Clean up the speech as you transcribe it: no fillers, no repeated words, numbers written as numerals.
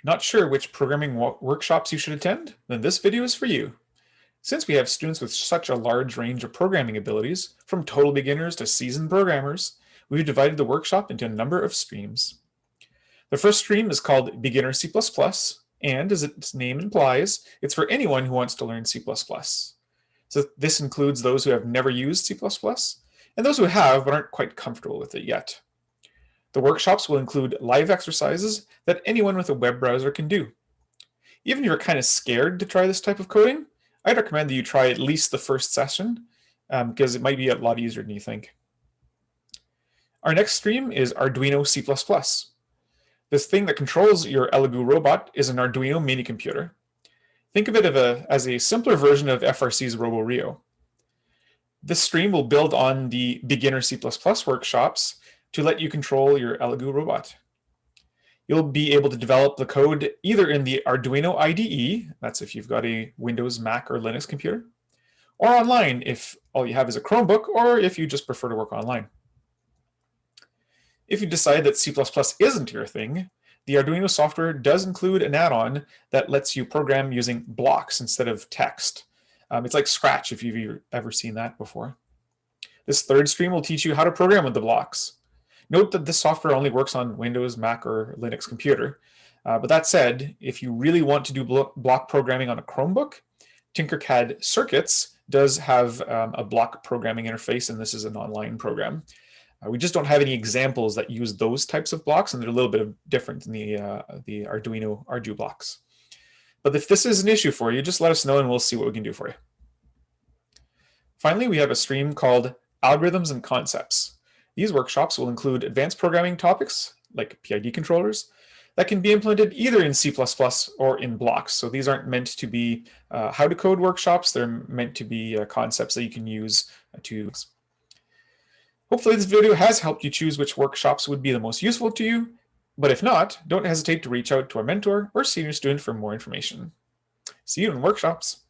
Not sure which programming workshops you should attend? Then this video is for you. Since we have students with such a large range of programming abilities, from total beginners to seasoned programmers, we've divided the workshop into a number of streams. The first stream is called Beginner C++, and as its name implies, it's for anyone who wants to learn C++. So this includes those who have never used C++ and those who have but aren't quite comfortable with it yet. The workshops will include live exercises that anyone with a web browser can do. Even if you're kind of scared to try this type of coding, I'd recommend that you try at least the first session because it might be a lot easier than you think. Our next stream is Arduino C++. This thing that controls your Elegoo robot is an Arduino mini computer. Think of it as a simpler version of FRC's RoboRio. This stream will build on the Beginner C++ workshops to let you control your Elegoo robot. You'll be able to develop the code either in the Arduino IDE, that's if you've got a Windows, Mac, or Linux computer, or online if all you have is a Chromebook, or if you just prefer to work online. If you decide that C++ isn't your thing, the Arduino software does include an add-on that lets you program using blocks instead of text. It's like Scratch if you've ever seen that before. This third stream will teach you how to program with the blocks. Note that this software only works on Windows, Mac, or Linux computer. But that said, if you really want to do block programming on a Chromebook, Tinkercad Circuits does have a block programming interface, and this is an online program. We just don't have any examples that use those types of blocks, and they're a little bit different than the Arduino Ardu blocks. But if this is an issue for you, just let us know and we'll see what we can do for you. Finally, we have a stream called Algorithms and Concepts. These workshops will include advanced programming topics, like PID controllers, that can be implemented either in C++ or in blocks. So these aren't meant to be how to code workshops, they're meant to be concepts that you can use to. Hopefully this video has helped you choose which workshops would be the most useful to you, but if not, don't hesitate to reach out to our mentor or senior student for more information. See you in workshops.